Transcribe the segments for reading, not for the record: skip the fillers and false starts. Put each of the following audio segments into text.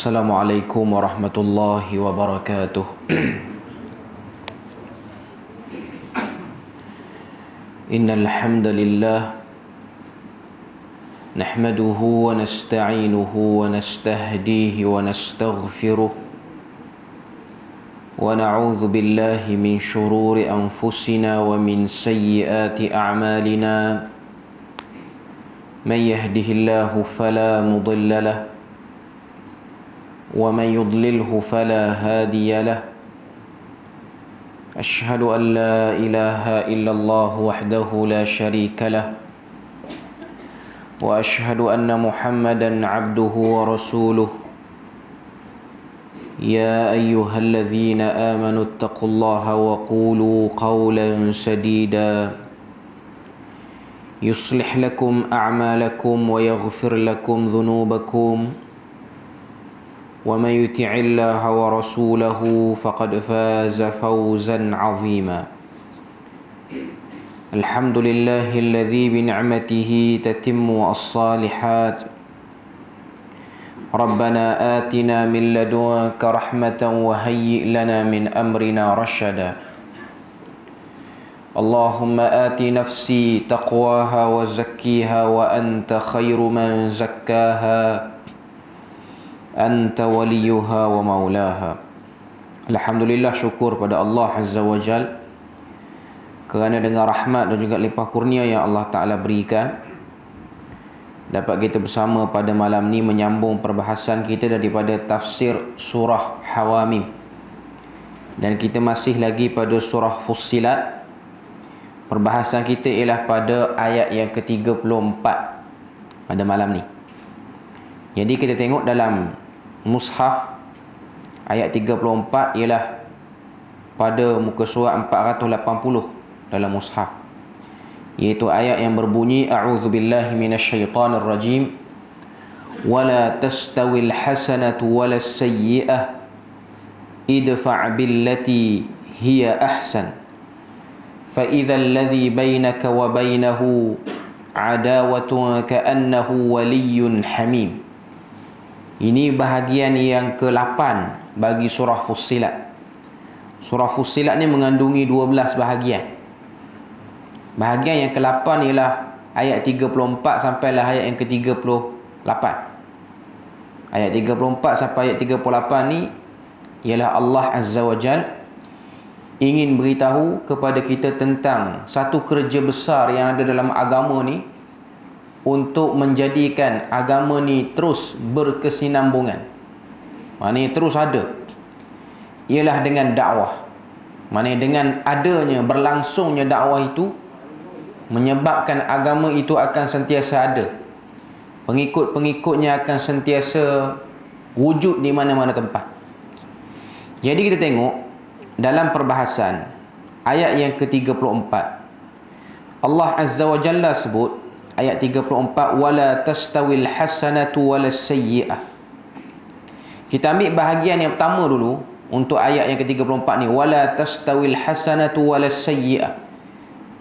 Assalamualaikum warahmatullahi wabarakatuh. Innal hamdalillah nahmaduhu wa nasta'inuhu wa nastahdihi wa nastaghfiruh wa na'udzu billahi min shururi anfusina wa min sayyiati a'malina. Man yahdihillahu fala mudilla lahu ومن يضلله فلا هادي له أشهد أن لا إله إلا الله وحده لا شريك له وأشهد أن محمدا عبده ورسوله يا أيها الذين آمنوا اتقوا الله وقولوا قولا سديدا يصلح لكم أعمالكم ويغفر لكم ذنوبكم ومن يطع الله ورسوله فقد فاز فوزا عظيما. الحمد لله الذي بنعمته تتم الصالحات. ربنا آتنا من لدنك رحمة وهيئ لنا من أمرنا رشدا. اللهم آت نفسي تقواها وزكيها وأنت خير من زكاها Anta waliyuha wa maulaha. Alhamdulillah, syukur pada Allah Azza wa Jal kerana dengan rahmat dan juga limpah kurnia yang Allah Ta'ala berikan, dapat kita bersama pada malam ni menyambung perbahasan kita daripada tafsir surah Hawamim. Dan kita masih lagi pada surah Fussilat. Perbahasan kita ialah pada ayat yang ke-34 pada malam ni. Jadi kita tengok dalam Mushaf ayat 34 ialah pada muka surat 480 dalam Mushaf, iaitu ayat yang berbunyi a'udzubillahi minasyaitonir rajim wala tastawil hasanatu walas sayyi'ah idfa' billati hiya ahsan fa idzal ladzi bainaka wa bainahu adawatun ka'annahu waliyyun hamim. Ini bahagian yang ke-8 bagi surah Fussilat. Surah Fussilat ni mengandungi 12 bahagian. Bahagian yang ke-8 ialah ayat 34 sampailah ayat yang ke-38. Ayat 34 sampai ayat 38 ni ialah Allah Azza wa Jal ingin beritahu kepada kita tentang satu kerja besar yang ada dalam agama ni, untuk menjadikan agama ni terus berkesinambungan. Maknanya terus ada. Ialah dengan dakwah. Maknanya dengan adanya, berlangsungnya dakwah itu menyebabkan agama itu akan sentiasa ada. Pengikut-pengikutnya akan sentiasa wujud di mana-mana tempat. Jadi kita tengok dalam perbahasan ayat yang ke-34, Allah Azza wa Jalla sebut ayat 34, wala tastawil hasanatu walas sayyi'ah. Kita ambil bahagian yang pertama dulu untuk ayat yang ke-34 ni, wala tastawil hasanatu walas sayyi'ah.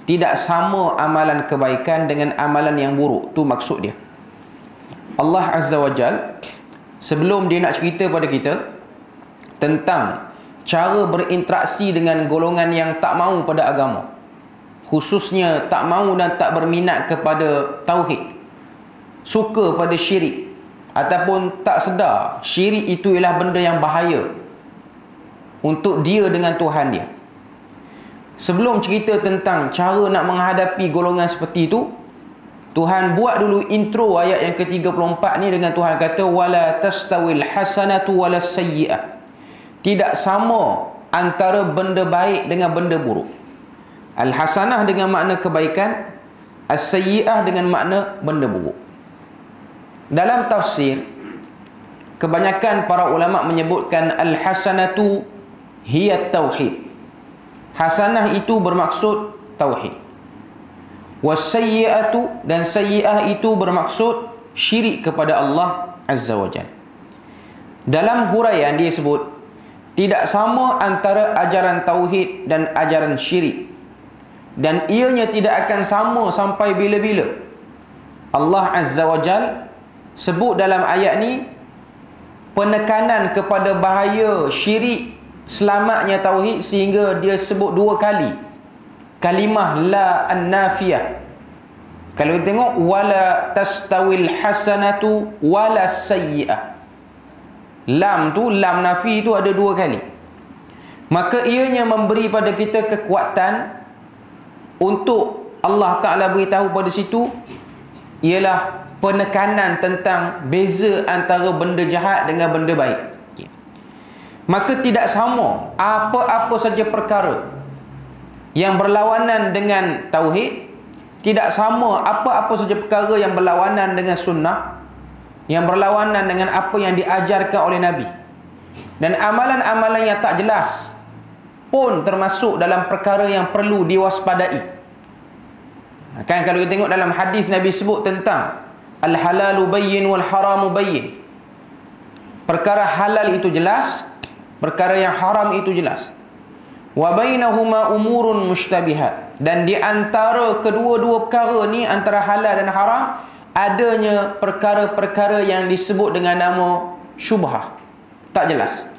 Tidak sama amalan kebaikan dengan amalan yang buruk. Tu maksud dia. Allah Azza wa Jal sebelum dia nak cerita pada kita tentang cara berinteraksi dengan golongan yang tak mahu pada agama, khususnya tak mahu dan tak berminat kepada tauhid, suka pada syirik, ataupun tak sedar syirik itu ialah benda yang bahaya untuk dia dengan Tuhan dia. Sebelum cerita tentang cara nak menghadapi golongan seperti itu, Tuhan buat dulu intro ayat yang ke-34 ni dengan Tuhan kata wala tastawil hasanatu walas sayyi'ah. Tidak sama antara benda baik dengan benda buruk. Al-hasanah dengan makna kebaikan, as-sayyi'ah dengan makna benda buruk. Dalam tafsir, kebanyakan para ulama menyebutkan al-hasanatu hiya tauhid. Hasanah itu bermaksud tauhid. Was-sayyi'atu, dan sayyi'ah itu bermaksud syirik kepada Allah Azza wa Jalla. Dalam huraian dia sebut tidak sama antara ajaran tauhid dan ajaran syirik, dan ianya tidak akan sama sampai bila-bila. Allah Azza wa Jal sebut dalam ayat ni penekanan kepada bahaya syirik, selamatnya tauhid, sehingga dia sebut 2 kali kalimah la an-nafiyah. Kalau kita tengok, wala tastawil hasanatu wala sayyi'ah, lam tu, lam nafi tu ada 2 kali. Maka ianya memberi pada kita kekuatan untuk Allah Ta'ala beritahu pada situ ialah penekanan tentang beza antara benda jahat dengan benda baik. Maka tidak sama apa-apa saja perkara yang berlawanan dengan tauhid, tidak sama apa-apa saja perkara yang berlawanan dengan sunnah, yang berlawanan dengan apa yang diajarkan oleh Nabi. Dan amalan-amalan yang tak jelas pun termasuk dalam perkara yang perlu diwaspadai. Kan kalau kita tengok dalam hadis, Nabi sebut tentang al-halalu bayyin wal haramu bayyin. Perkara halal itu jelas, perkara yang haram itu jelas. Wa bainahuma umurun mushtabihat. Dan di antara kedua-dua perkara ni, antara halal dan haram, adanya perkara-perkara yang disebut dengan nama syubhah, tak jelas.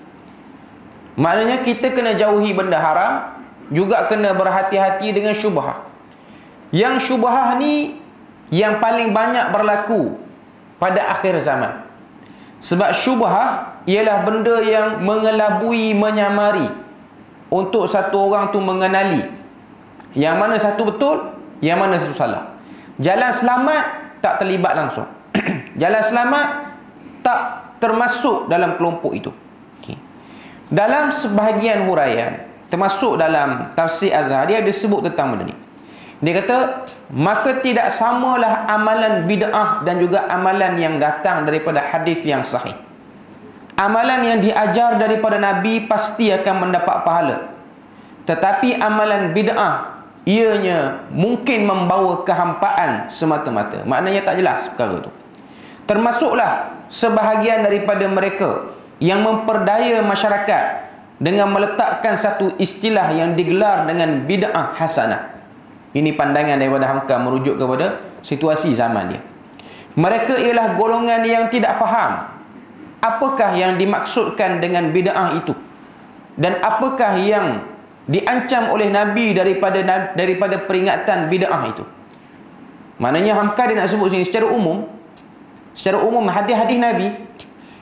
Maknanya kita kena jauhi benda haram, juga kena berhati-hati dengan syubhah. Yang syubhah ni yang paling banyak berlaku pada akhir zaman. Sebab syubhah ialah benda yang mengelabui, menyamari untuk satu orang tu mengenali yang mana satu betul, yang mana satu salah. Jalan selamat tak terlibat langsung. Jalan selamat tak termasuk dalam kelompok itu. Dalam sebahagian huraian, termasuk dalam tafsir Azhar, dia ada sebut tentang benda ni. Dia kata, maka tidak samalah amalan bid'ah dan juga amalan yang datang daripada hadis yang sahih. Amalan yang diajar daripada Nabi pasti akan mendapat pahala. Tetapi amalan bid'ah, ianya mungkin membawa kehampaan semata-mata. Maknanya tak jelas perkara tu. Termasuklah sebahagian daripada mereka yang memperdaya masyarakat dengan meletakkan satu istilah yang digelar dengan bid'ah hasanah. Ini pandangan daripada Hamka merujuk kepada situasi zaman dia. Mereka ialah golongan yang tidak faham apakah yang dimaksudkan dengan bid'ah itu, dan apakah yang diancam oleh Nabi daripada peringatan bid'ah itu. Maknanya Hamka dia nak sebut sini secara umum hadis-hadis Nabi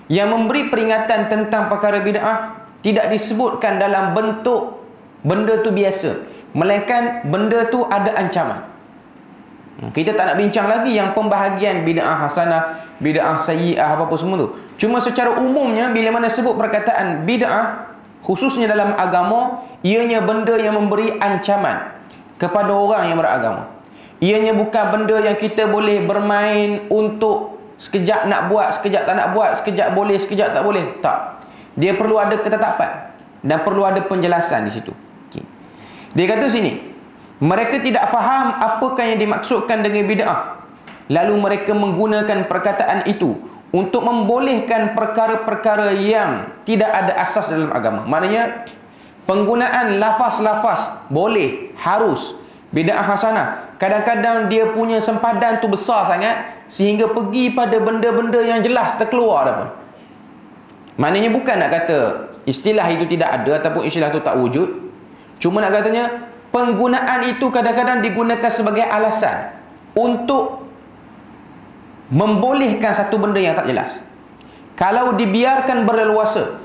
yang memberi peringatan tentang perkara bid'ah tidak disebutkan dalam bentuk benda tu biasa, melainkan benda tu ada ancaman. Kita tak nak bincang lagi yang pembahagian bid'ah hasanah, bid'ah sayyi'ah, apa-apa semua tu. Cuma secara umumnya, bila mana sebut perkataan bid'ah, khususnya dalam agama, ianya benda yang memberi ancaman kepada orang yang beragama. Ianya bukan benda yang kita boleh bermain untuk sekejap nak buat, sekejap tak nak buat, sekejap boleh, sekejap tak boleh. Tak. Dia perlu ada ketetapan dan perlu ada penjelasan di situ. Dia kata sini, mereka tidak faham apakah yang dimaksudkan dengan bid'ah, lalu mereka menggunakan perkataan itu untuk membolehkan perkara-perkara yang tidak ada asas dalam agama. Maknanya penggunaan lafaz-lafaz boleh, harus, bid'ah hasanah, kadang-kadang dia punya sempadan tu besar sangat sehingga pergi pada benda-benda yang jelas terkeluar dah pun. Maknanya bukan nak kata istilah itu tidak ada ataupun istilah itu tak wujud. Cuma nak katanya penggunaan itu kadang-kadang digunakan sebagai alasan untuk membolehkan satu benda yang tak jelas. Kalau dibiarkan berleluasa,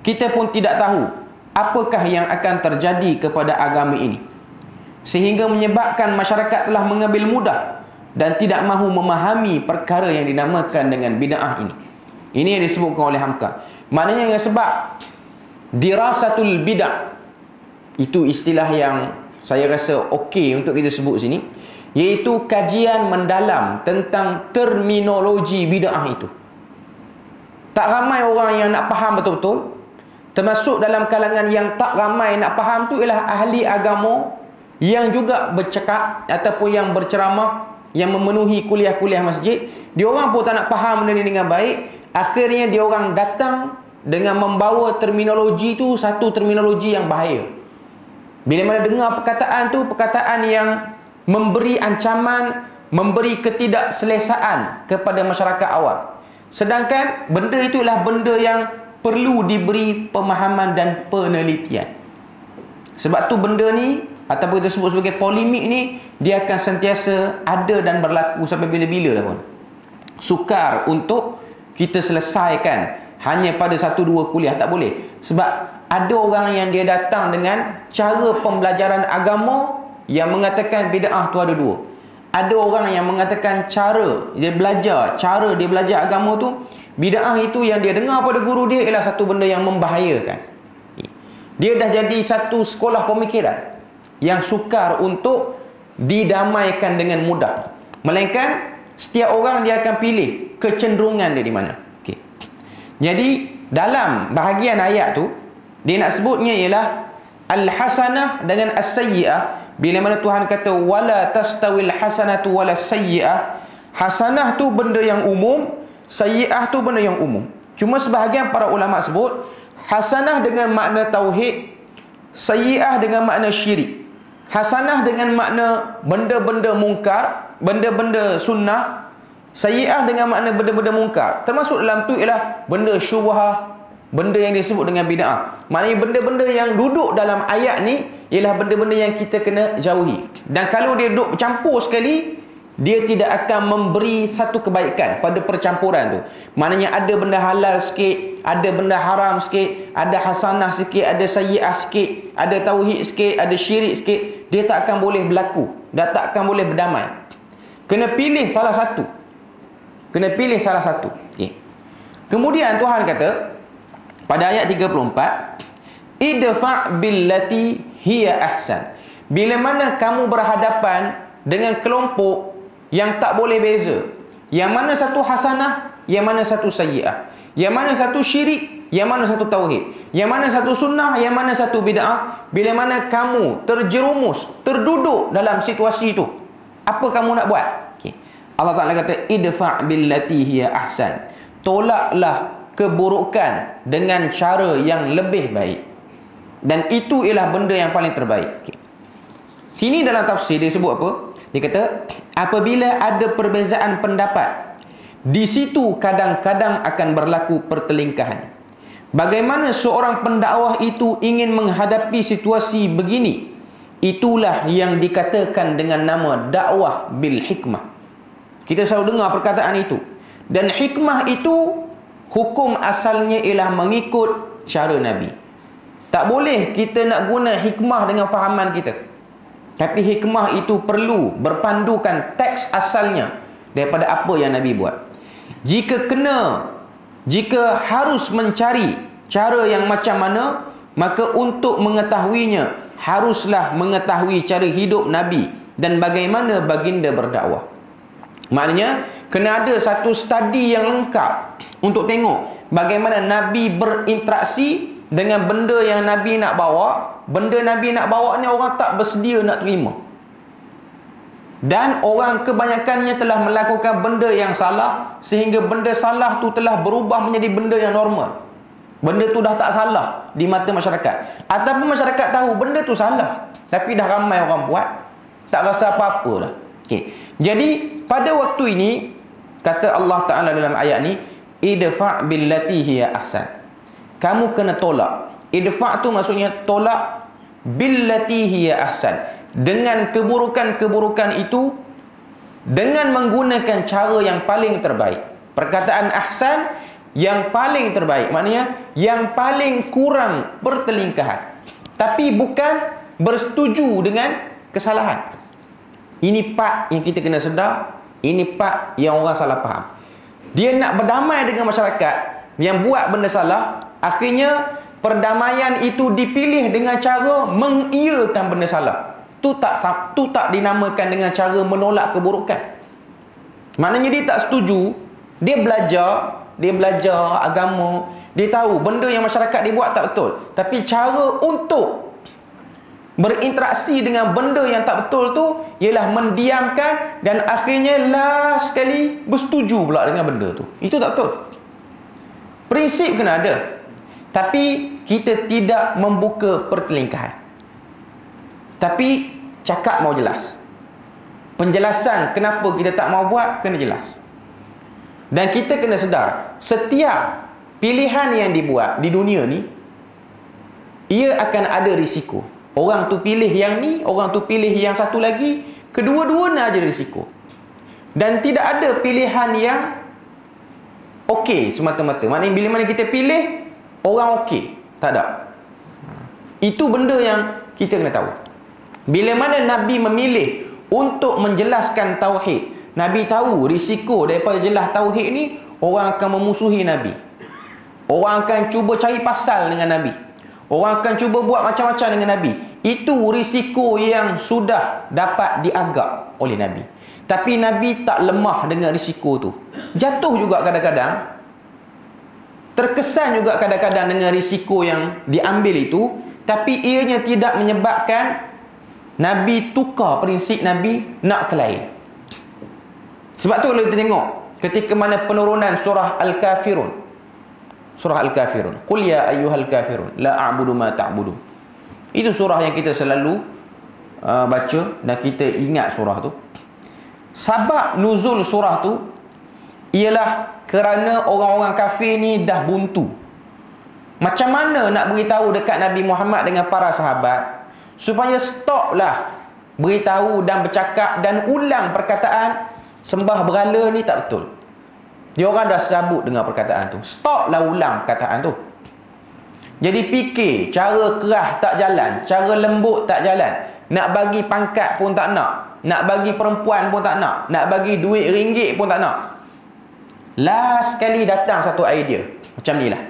kita pun tidak tahu apakah yang akan terjadi kepada agama ini, sehingga menyebabkan masyarakat telah mengambil mudah dan tidak mahu memahami perkara yang dinamakan dengan bid'ah ini. Ini yang disebutkan oleh Hamka. Maknanya dengan sebab dirasatul bid'ah, itu istilah yang saya rasa okey untuk kita sebut sini, iaitu kajian mendalam tentang terminologi bid'ah itu. Tak ramai orang yang nak faham betul-betul. Termasuk dalam kalangan yang tak ramai nak faham tu ialah ahli agama yang juga bercakap ataupun yang berceramah, yang memenuhi kuliah-kuliah masjid. Dia orang pun tak nak faham benda ni dengan baik. Akhirnya dia orang datang dengan membawa terminologi tu, satu terminologi yang bahaya. Bila mana dengar perkataan tu, perkataan yang memberi ancaman, memberi ketidakselesaan kepada masyarakat awam, Sedangkan benda itu adalah benda yang perlu diberi pemahaman dan penelitian. Sebab tu benda ni, ataupun kita sebut sebagai polemik ni, dia akan sentiasa ada dan berlaku sampai bila-bila dah pun. Sukar untuk kita selesaikan hanya pada 1-2 kuliah, tak boleh. Sebab ada orang yang dia datang dengan cara pembelajaran agama yang mengatakan bid'ah tu ada 2. Ada orang yang mengatakan cara dia belajar agama tu, bid'ah itu yang dia dengar pada guru dia ialah satu benda yang membahayakan. Dia dah jadi satu sekolah pemikiran yang sukar untuk didamaikan dengan mudah. Melainkan setiap orang dia akan pilih kecenderungan dia di mana. Okey. Jadi dalam bahagian ayat tu dia nak sebutnya ialah al-hasanah dengan as-sayyi'ah. Bila mana Tuhan kata wala tastawil hasanatu wala sayyi'ah, hasanah tu benda yang umum, sayyi'ah tu benda yang umum. Cuma sebahagian para ulama sebut hasanah dengan makna tauhid, sayyi'ah dengan makna syirik. Hasanah dengan makna benda-benda mungkar, benda-benda sunnah. Sayyi'ah dengan makna benda-benda mungkar. Termasuk dalam tu ialah benda syubhah, benda yang disebut dengan bid'ah. Maknanya benda-benda yang duduk dalam ayat ni ialah benda-benda yang kita kena jauhi. Dan kalau dia duduk bercampur sekali, dia tidak akan memberi satu kebaikan pada percampuran tu. Maknanya ada benda halal sikit, ada benda haram sikit, ada hasanah sikit, ada sayyi'ah sikit, ada tauhid sikit, ada syirik sikit. Dia tak akan boleh berlaku, dan tak akan boleh berdamai. Kena pilih salah satu. Kena pilih salah satu. Okay. Kemudian Tuhan kata pada ayat 34, idfa' billati hiya ahsan. Bila mana kamu berhadapan dengan kelompok yang tak boleh beza, yang mana satu hasanah, yang mana satu sayyi'ah, yang mana satu syirik, yang mana satu tauhid, yang mana satu sunnah, yang mana satu bid'ah. Bila mana kamu terjerumus, terduduk dalam situasi itu, apa kamu nak buat? Okay. Allah Ta'ala kata idfa' billati hiya ahsan. Tolaklah keburukan dengan cara yang lebih baik, dan itu ialah benda yang paling terbaik. Okay. Sini dalam tafsir dia sebut apa? Dia kata apabila ada perbezaan pendapat, di situ kadang-kadang akan berlaku pertelingkahan. Bagaimana seorang pendakwah itu ingin menghadapi situasi begini, itulah yang dikatakan dengan nama dakwah bil hikmah. Kita selalu dengar perkataan itu. Dan hikmah itu hukum asalnya ialah mengikut cara Nabi. Tak boleh kita nak guna hikmah dengan fahaman kita. Tapi hikmah itu perlu berpandukan teks asalnya daripada apa yang Nabi buat. Jika harus mencari cara yang macam mana, maka untuk mengetahuinya haruslah mengetahui cara hidup Nabi dan bagaimana baginda berdakwah. Maknanya kena ada satu studi yang lengkap untuk tengok bagaimana Nabi berinteraksi dengan benda yang Nabi nak bawa. Benda Nabi nak bawa ni orang tak bersedia nak terima. Dan orang kebanyakannya telah melakukan benda yang salah, sehingga benda salah tu telah berubah menjadi benda yang normal. Benda tu dah tak salah di mata masyarakat. Ataupun masyarakat tahu benda tu salah, tapi dah ramai orang buat, tak rasa apa-apa dah. Okay. Jadi pada waktu ini kata Allah Ta'ala dalam ayat ni, idfa' billati hiya ahsan. Kamu kena tolak. Idfa' tu maksudnya tolak billati hiya ahsan, dengan keburukan-keburukan itu dengan menggunakan cara yang paling terbaik. Perkataan ahsan, yang paling terbaik, maknanya yang paling kurang pertelingkahan, tapi bukan bersetuju dengan kesalahan. Ini part yang kita kena sedar. Ini part yang orang salah faham. Dia nak berdamai dengan masyarakat yang buat benda salah, akhirnya perdamaian itu dipilih dengan cara mengiyakan benda salah. Tu tak dinamakan dengan cara menolak keburukan. Maknanya dia tak setuju. Dia belajar agama, dia tahu benda yang masyarakat dia buat tak betul, tapi cara untuk berinteraksi dengan benda yang tak betul tu ialah mendiamkan, dan akhirnya last sekali bersetuju pula dengan benda tu. Itu tak betul. Prinsip kena ada, tapi kita tidak membuka pertelingkahan. Tapi cakap mau jelas. Penjelasan kenapa kita tak mau buat kena jelas. Dan kita kena sedar, setiap pilihan yang dibuat di dunia ni, ia akan ada risiko. Orang tu pilih yang ni, orang tu pilih yang satu lagi, kedua-dua nak ada risiko. Dan tidak ada pilihan yang okey semata-mata. Maknanya bila mana kita pilih, orang okey. Tak ada. Itu benda yang kita kena tahu. Bila mana Nabi memilih untuk menjelaskan tauhid, Nabi tahu risiko daripada jelas tauhid ni, orang akan memusuhi Nabi. Orang akan cuba cari pasal dengan Nabi. Orang akan cuba buat macam-macam dengan Nabi. Itu risiko yang sudah dapat diagak oleh Nabi. Tapi Nabi tak lemah dengan risiko tu. Jatuh juga kadang-kadang. Terkesan juga kadang-kadang dengan risiko yang diambil itu. Tapi ianya tidak menyebabkan Nabi tukar prinsip Nabi nak ke lain. Sebab tu kalau kita tengok ketika mana penurunan surah Al-Kafirun. Surah Al-Kafirun. Qul ya ayyuhal kafirun la a'budu ma ta'budun. Itu surah yang kita selalu baca dan kita ingat surah tu. Sebab nuzul surah tu ialah kerana orang-orang kafir ni dah buntu. Macam mana nak beritahu dekat Nabi Muhammad dengan para sahabat supaya stoplah beritahu dan bercakap dan ulang perkataan sembah berhala ni tak betul. Dia orang dah serabut dengan perkataan tu. Stoplah ulang perkataan tu. Jadi fikir, cara kerah tak jalan, cara lembut tak jalan. Nak bagi pangkat pun tak nak. Nak bagi perempuan pun tak nak. Nak bagi duit ringgit pun tak nak. Last sekali datang satu idea. Macam ni lah.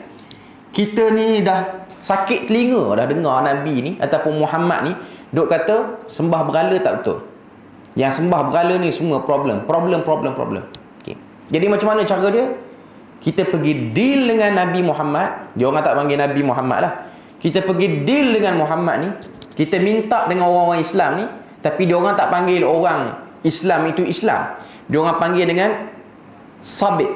Kita ni dah sakit telinga dah dengar Nabi ni ataupun Muhammad ni duk kata sembah berhala tak betul. Yang sembah berhala ni semua problem. Okay. Jadi macam mana cara dia? Kita pergi deal dengan Nabi Muhammad. Dia orang tak panggil Nabi Muhammad lah. Kita pergi deal dengan Muhammad ni. Kita minta dengan orang-orang Islam ni. Tapi dia orang tak panggil orang Islam itu Islam. Dia orang panggil dengan sabit.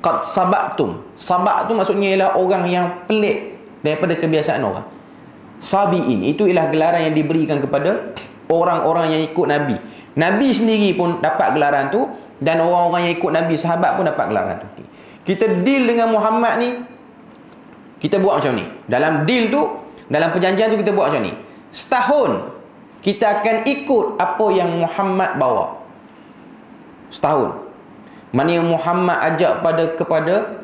Qad sabaktum. Sabak tu maksudnya ialah orang yang pelik daripada kebiasaan orang. Sabi'in. Itu ialah gelaran yang diberikan kepada orang-orang yang ikut Nabi. Nabi sendiri pun dapat gelaran tu. Dan orang-orang yang ikut Nabi, sahabat pun dapat gelaran tu. Kita deal dengan Muhammad ni, kita buat macam ni. Dalam deal tu, dalam perjanjian tu kita buat macam ni. Setahun kita akan ikut apa yang Muhammad bawa. Setahun. Mana yang Muhammad ajak kepada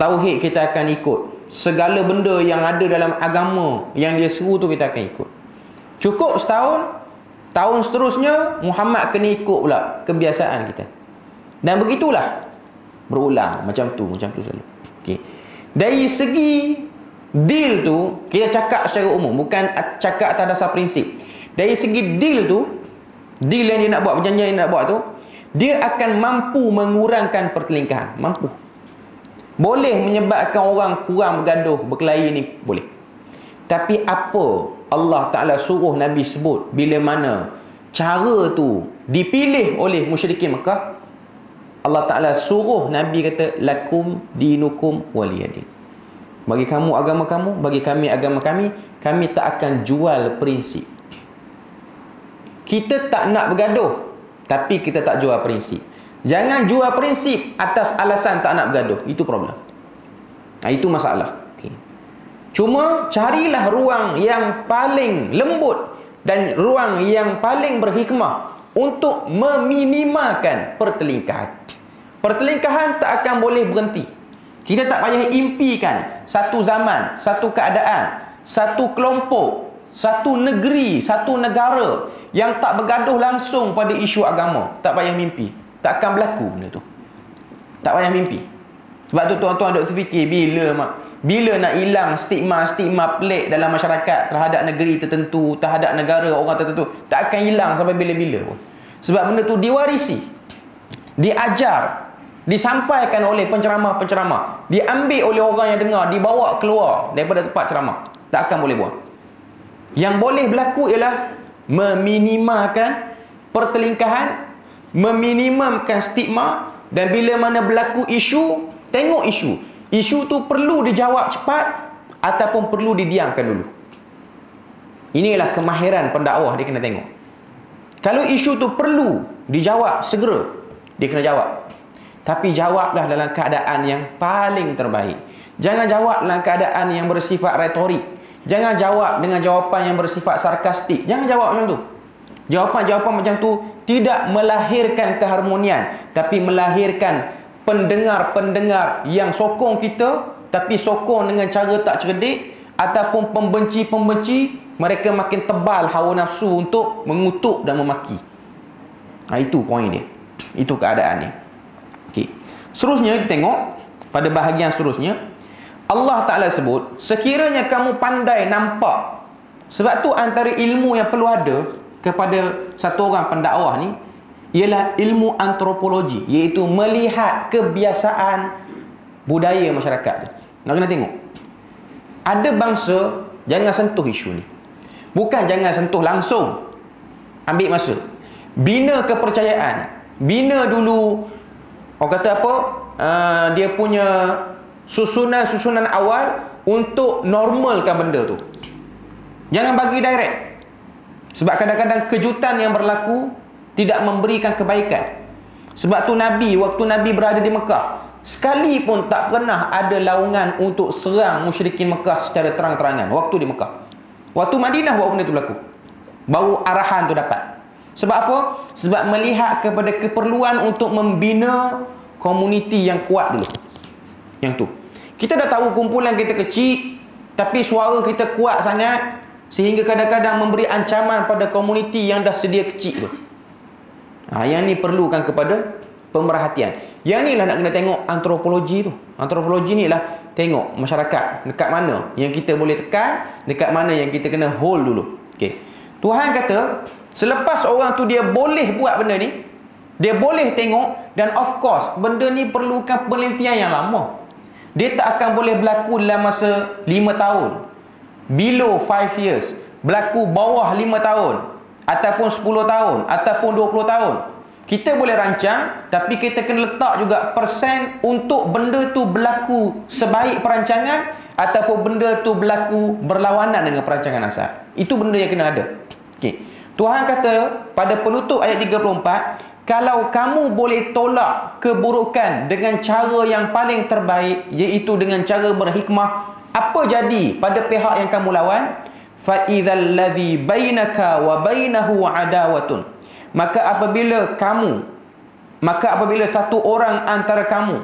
tauhid, kita akan ikut. Segala benda yang ada dalam agama yang dia seru tu kita akan ikut. Cukup setahun. Tahun seterusnya Muhammad kena ikut pula kebiasaan kita. Dan begitulah berulang macam tu selalu. Okey. Dari segi deal tu kita cakap secara umum, bukan cakap atas dasar prinsip. Dari segi deal tu, deal yang dia nak buat, perjanjian yang dia nak buat tu, dia akan mampu mengurangkan pertelingkahan, mampu. Boleh menyebabkan orang kurang bergaduh, berkelahi ni boleh. Tapi apa Allah Ta'ala suruh Nabi sebut bila mana cara tu dipilih oleh musyrikin Mekah? Allah Ta'ala suruh Nabi kata lakum dinukum waliyadin. Bagi kamu agama kamu, bagi kami agama kami. Kami tak akan jual prinsip. Kita tak nak bergaduh, tapi kita tak jual prinsip. Jangan jual prinsip atas alasan tak nak bergaduh. Itu problem. Itu masalah. Cuma carilah ruang yang paling lembut dan ruang yang paling berhikmah untuk meminimalkan pertelingkahan. Pertelingkahan tak akan boleh berhenti. Kita tak payah impikan satu zaman, satu keadaan, satu kelompok, satu negeri, satu negara yang tak bergaduh langsung pada isu agama. Tak payah mimpi. Tak akan berlaku benda tu. Tak payah mimpi. Sebab tu tuan-tuan duk terfikir bila nak hilang stigma pelik dalam masyarakat terhadap negeri tertentu, terhadap negara orang tertentu. Tak akan hilang sampai bila-bila pun. Sebab benda tu diwarisi, diajar, disampaikan oleh penceramah-penceramah, diambil oleh orang yang dengar, dibawa keluar daripada tempat ceramah. Tak akan boleh buat. Yang boleh berlaku ialah meminimalkan pertelingkahan, meminimalkan stigma. Dan bila mana berlaku isu, tengok isu. Isu tu perlu dijawab cepat ataupun perlu didiamkan dulu. Inilah kemahiran pendakwah, dia kena tengok. Kalau isu tu perlu dijawab segera, dia kena jawab. Tapi jawablah dalam keadaan yang paling terbaik. Jangan jawab dalam keadaan yang bersifat retorik. Jangan jawab dengan jawapan yang bersifat sarkastik. Jangan jawab macam tu. Jawapan-jawapan macam tu tidak melahirkan keharmonian, tapi melahirkan pendengar-pendengar yang sokong kita, tapi sokong dengan cara tak cerdik, ataupun pembenci-pembenci, mereka makin tebal hawa nafsu untuk mengutuk dan memaki. Itu poin dia. Itu keadaannya. Okey. Seterusnya kita tengok pada bahagian seterusnya, Allah Ta'ala sebut, sekiranya kamu pandai nampak. Sebab tu antara ilmu yang perlu ada kepada satu orang pendakwah ni ialah ilmu antropologi, iaitu melihat kebiasaan budaya masyarakat tu. Nak kena tengok. Ada bangsa jangan sentuh isu ni. Bukan jangan sentuh langsung. Ambil masa. Bina kepercayaan. Bina dulu, orang kata apa? Dia punya susunan-susunan awal untuk normalkan benda tu. Jangan bagi direct. Sebab kadang-kadang kejutan yang berlaku tidak memberikan kebaikan. Sebab tu Nabi, waktu Nabi berada di Mekah, sekali pun tak pernah ada laungan untuk serang musyrikin Mekah secara terang-terangan waktu di Mekah. Waktu Madinah baru benda tu berlaku, baru arahan tu dapat. Sebab apa? Sebab melihat kepada keperluan untuk membina komuniti yang kuat dulu. Yang tu, kita dah tahu kumpulan kita kecil, tapi suara kita kuat sangat, sehingga kadang-kadang memberi ancaman pada komuniti yang dah sedia kecil tu. Yang ni perlukan kepada pemerhatian. Yang ni lah nak kena tengok antropologi tu. Antropologi ni lah tengok masyarakat dekat mana yang kita boleh tekan, dekat mana yang kita kena hold dulu. Okay. Tuhan kata, selepas orang tu dia boleh buat benda ni, dia boleh tengok, dan of course benda ni perlukan penelitian yang lama. Dia tak akan boleh berlaku dalam masa 5 tahun, below 5 years, berlaku bawah 5 tahun, ataupun 10 tahun, ataupun 20 tahun. Kita boleh rancang, tapi kita kena letak juga persen untuk benda tu berlaku sebaik perancangan, ataupun benda tu berlaku berlawanan dengan perancangan asal. Itu benda yang kena ada. Okay. Tuhan kata pada penutup ayat 34, kalau kamu boleh tolak keburukan dengan cara yang paling terbaik, iaitu dengan cara berhikmah, apa jadi pada pihak yang kamu lawan? Fa idzal ladzi bainaka wa bainahu adawatun. Maka apabila satu orang antara kamu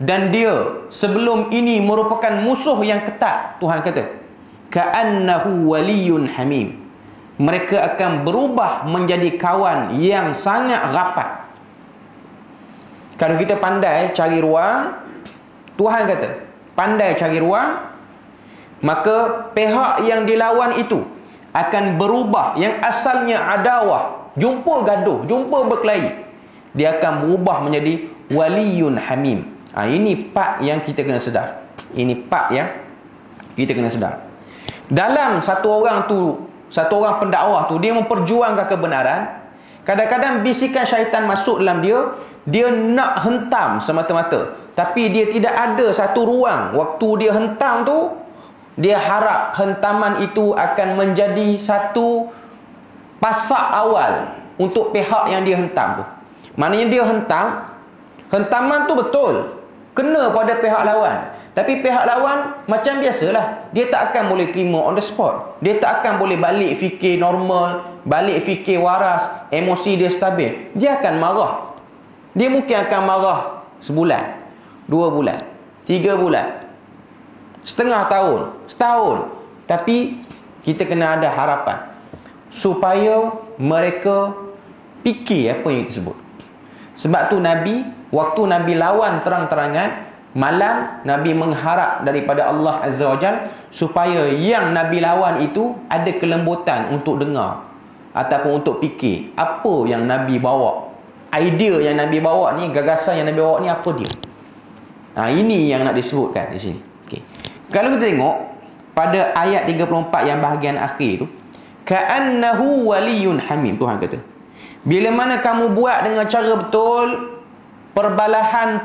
dan dia sebelum ini merupakan musuh yang ketat, Tuhan kata, ka'annahu waliyyun hamim. Mereka akan berubah menjadi kawan yang sangat rapat. Kalau kita pandai cari ruang, Tuhan kata, pandai cari ruang, maka pihak yang dilawan itu akan berubah. Yang asalnya adawah, jumpa gaduh, jumpa berkelahi, dia akan berubah menjadi waliyun hamim. Ini part yang kita kena sedar. Ini part yang kita kena sedar. Dalam satu orang pendakwah tu, dia memperjuangkan kebenaran. Kadang-kadang bisikan syaitan masuk dalam dia, dia nak hentam semata-mata, tapi dia tidak ada satu ruang. Waktu dia hentam tu, dia harap hentaman itu akan menjadi satu pasak awal untuk pihak yang dia hentam tu. Maknanya dia hentam, hentaman tu betul kena pada pihak lawan, tapi pihak lawan macam biasalah, dia tak akan boleh terima on the spot. Dia tak akan boleh balik fikir normal, balik fikir waras, emosi dia stabil. Dia akan marah. Dia mungkin akan marah sebulan, 2 bulan, 3 bulan, setengah tahun, setahun. Tapi kita kena ada harapan supaya mereka fikir apa yang kita sebut. Sebab tu Nabi, waktu Nabi lawan terang-terangan, malam Nabi mengharap daripada Allah Azza wa Jal supaya yang Nabi lawan itu ada kelembutan untuk dengar ataupun untuk fikir apa yang Nabi bawa. Idea yang Nabi bawa ni, gagasan yang Nabi bawa ni apa dia. Ini yang nak disebutkan di sini. Okay. Kalau kita tengok pada ayat 34 yang bahagian akhir tu, ka'annahu waliyyun hamim, Tuhan kata, bila mana kamu buat dengan cara betul, perbalahan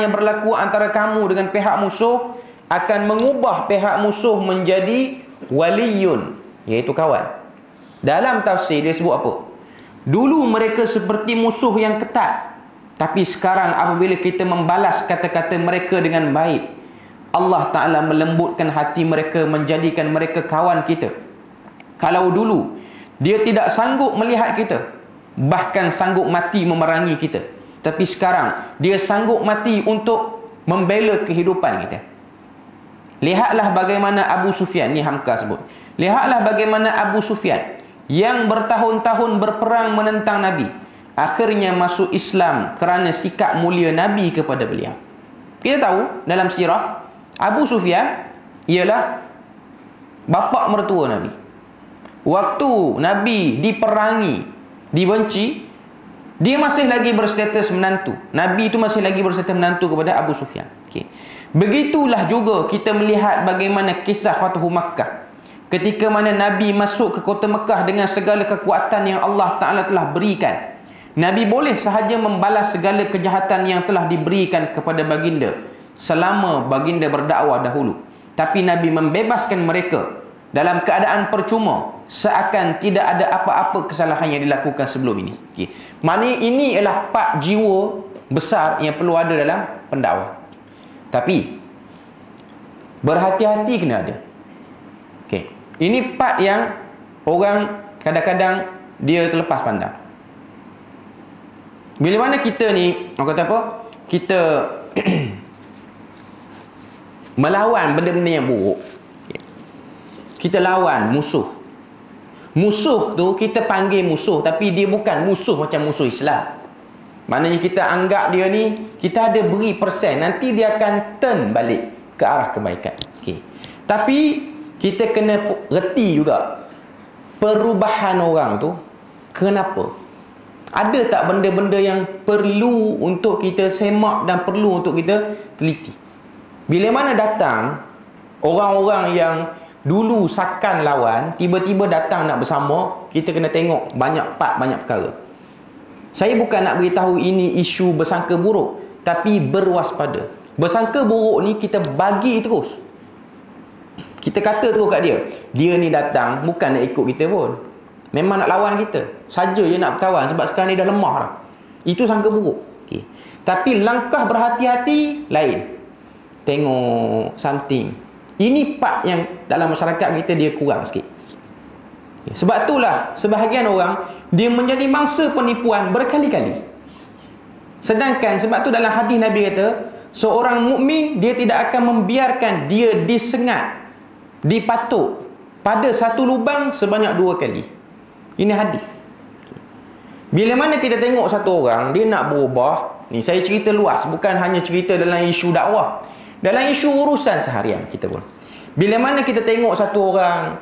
yang berlaku antara kamu dengan pihak musuh akan mengubah pihak musuh menjadi waliyun, iaitu kawan. Dalam tafsir dia sebut apa? Dulu mereka seperti musuh yang ketat, Tapi sekarang apabila kita membalas kata-kata mereka dengan baik, Allah Ta'ala melembutkan hati mereka, menjadikan mereka kawan kita. Kalau dulu dia tidak sanggup melihat kita, bahkan sanggup mati memerangi kita, tapi sekarang dia sanggup mati untuk membela kehidupan kita. Lihatlah bagaimana Abu Sufyan, ni Hamka sebut. Lihatlah bagaimana Abu Sufyan yang bertahun-tahun berperang menentang Nabi, akhirnya masuk Islam kerana sikap mulia Nabi kepada beliau. Kita tahu dalam sirah, Abu Sufyan ialah bapa mertua Nabi. Waktu Nabi diperangi, dibenci, dia masih lagi berstatus menantu. Nabi itu masih lagi berstatus menantu kepada Abu Sufyan. Okay. Begitulah juga kita melihat bagaimana kisah Fathu Makkah. Ketika mana Nabi masuk ke kota Mekah dengan segala kekuatan yang Allah Ta'ala telah berikan, Nabi boleh sahaja membalas segala kejahatan yang telah diberikan kepada baginda selama baginda berdakwah dahulu. Tapi Nabi membebaskan mereka dalam keadaan percuma, seakan tidak ada apa-apa kesalahan yang dilakukan sebelum ini. Okay. Maknanya ini ialah part jiwa besar yang perlu ada dalam pendakwah. Tapi berhati-hati kena ada. Okay. Ini part yang orang kadang-kadang dia terlepas pandang. Bila mana kita ni, orang kata apa? Kita melawan benda-benda yang buruk. Kita lawan musuh. Musuh tu kita panggil musuh, tapi dia bukan musuh macam musuh Islam. Maknanya kita anggap dia ni, kita ada beri persen, nanti dia akan turn balik ke arah kebaikan. Okay. Tapi kita kena reti juga perubahan orang tu kenapa. Ada tak benda-benda yang perlu untuk kita semak dan perlu untuk kita teliti? Bila mana datang orang-orang yang dulu sakan lawan, tiba-tiba datang nak bersama, kita kena tengok banyak part, banyak perkara. Saya bukan nak beritahu ini isu bersangka buruk, tapi berwaspada. Bersangka buruk ni kita bagi terus. Kita kata terus kat dia, dia ni datang bukan nak ikut kita pun, memang nak lawan kita saja, je nak berkawan sebab sekarang ni dah lemah dah. Itu sangka buruk. Okay. Tapi langkah berhati-hati lain. Tengok something. Ini part yang dalam masyarakat kita dia kurang sikit. Okay. Sebab itulah sebahagian orang dia menjadi mangsa penipuan berkali-kali. Sedangkan sebab tu dalam hadis Nabi kata, seorang mukmin dia tidak akan membiarkan dia disengat, dipatuk pada satu lubang sebanyak 2 kali. Ini hadis. Bila mana kita tengok satu orang dia nak berubah, ni saya cerita luas, bukan hanya cerita dalam isu dakwah, dalam isu urusan seharian kita pun. Bila mana kita tengok satu orang,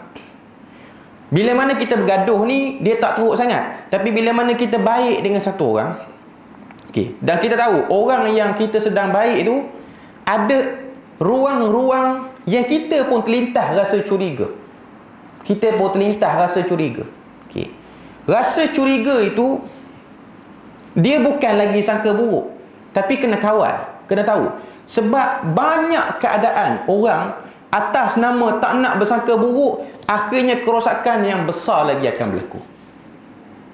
bila mana kita bergaduh ni dia tak teruk sangat, tapi bila mana kita baik dengan satu orang, okay, dan kita tahu orang yang kita sedang baik itu ada ruang-ruang yang kita pun terlintas rasa curiga. Kita pun terlintas rasa curiga. Okay. Rasa curiga itu dia bukan lagi sangka buruk, tapi kena kawal, kena tahu. Sebab banyak keadaan orang atas nama tak nak bersangka buruk, akhirnya kerosakan yang besar lagi akan berlaku.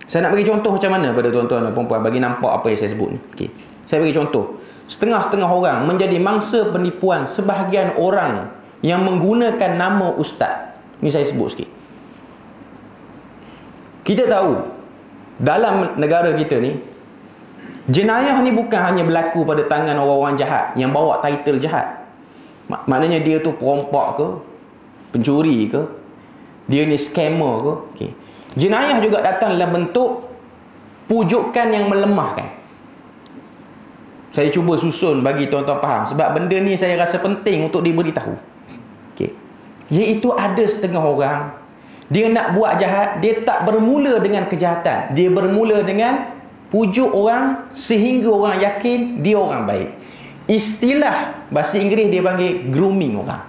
Saya nak bagi contoh macam mana pada tuan-tuan dan puan-puan bagi nampak apa yang saya sebut ni. Okay. Saya bagi contoh. Setengah-setengah orang menjadi mangsa penipuan sebahagian orang yang menggunakan nama ustaz. Ni saya sebut sikit. Kita tahu dalam negara kita ni, jenayah ni bukan hanya berlaku pada tangan orang-orang jahat yang bawa title jahat. Maknanya dia tu perompak ke, pencuri ke, dia ni scammer ke. Okay. Jenayah juga datang dalam bentuk pujukan yang melemahkan. Saya cuba susun bagi tuan-tuan faham, sebab benda ni saya rasa penting untuk diberitahu. Okay. Iaitu ada setengah orang, dia nak buat jahat, dia tak bermula dengan kejahatan, dia bermula dengan pujuk orang sehingga orang yakin dia orang baik. Istilah bahasa Inggeris dia panggil grooming orang.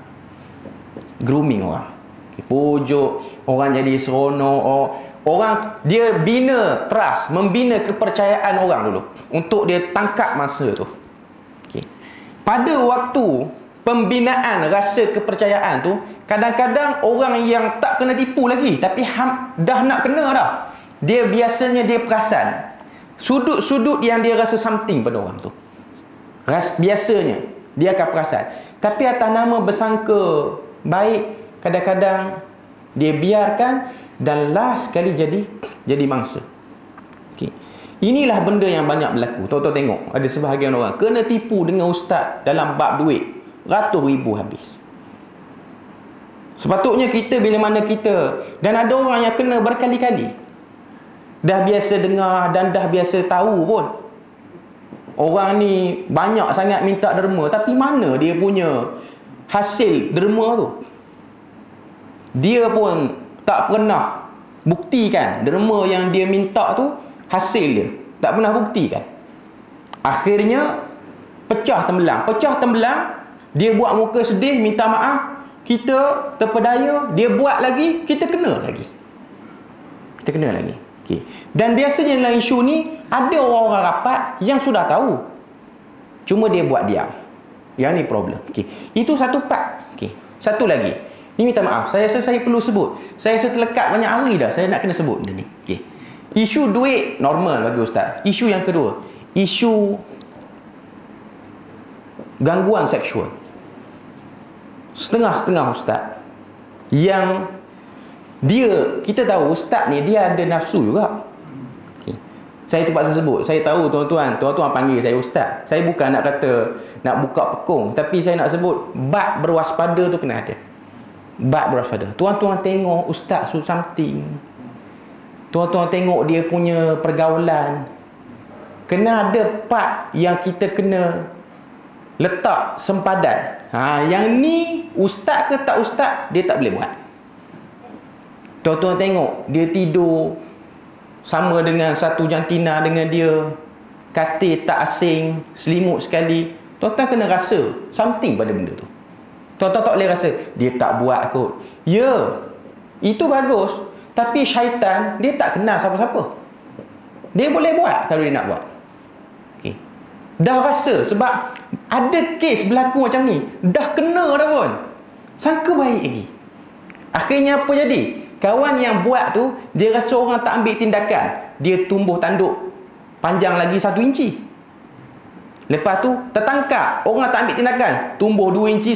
Grooming orang. Okay. Pujuk orang jadi seronok. Orang dia bina trust, membina kepercayaan orang dulu untuk dia tangkap masa tu. Okay. Pada waktu pembinaan rasa kepercayaan tu, kadang-kadang orang yang tak kena tipu lagi, tapi dah nak kena dah, dia biasanya dia perasan Sudut-sudut yang dia rasa something pada orang tu. Biasanya dia akan perasan. Tapi atas nama bersangka baik, kadang-kadang dia biarkan dan last sekali jadi mangsa. Okay. Inilah benda yang banyak berlaku. Tuan-tuan tengok, ada sebahagian orang kena tipu dengan ustaz dalam bab duit, ratus ribu habis. Sepatutnya kita bila mana kita, dan ada orang yang kena berkali-kali, dah biasa dengar dan dah biasa tahu pun orang ni banyak sangat minta derma, tapi mana dia punya hasil derma tu? Dia pun tak pernah buktikan derma yang dia minta tu hasil dia. Tak pernah buktikan. Akhirnya pecah tembelang, dia buat muka sedih, minta maaf, kita terpedaya, dia buat lagi, kita kena lagi. Okay. Dan biasanya dalam isu ni ada orang-orang rapat yang sudah tahu, cuma dia buat diam. Yang ni problem. Okay. Itu satu part. Okay. Satu lagi, ni minta maaf, saya rasa saya perlu sebut. Saya rasa terlekat banyak hari dah saya nak kena sebut benda ni. Okay. Isu duit normal bagi ustaz. Isu yang kedua, isu gangguan seksual. Setengah-setengah ustaz yang kita tahu ustaz ni dia ada nafsu juga. Okay. Saya terpaksa sebut. Saya tahu tuan-tuan panggil saya ustaz. Saya bukan nak kata nak buka pekung, tapi saya nak sebut bab berwaspada tu kena ada. Bab berwaspada. Tuan-tuan tengok ustaz something. Tuan-tuan tengok dia punya pergaulan. Kena ada part yang kita kena letak sempadan. Yang ni ustaz ke tak ustaz, dia tak boleh buat. Tuan-tuan tengok dia tidur sama dengan satu jantina dengan dia, katil tak asing, selimut sekali. Tuan-tuan kena rasa something pada benda tu. Tuan-tuan tak boleh rasa dia tak buat kot. Ya, itu bagus. Tapi syaitan dia tak kenal siapa-siapa. Dia boleh buat kalau dia nak buat. Okay. Dah rasa, sebab ada kes berlaku macam ni, dah kena dah pun, sangka baik lagi. Akhirnya apa jadi? Kawan yang buat tu, dia rasa orang tak ambil tindakan, dia tumbuh tanduk panjang lagi 1 inci. Lepas tu tertangkap, orang tak ambil tindakan, tumbuh 2,5 inci.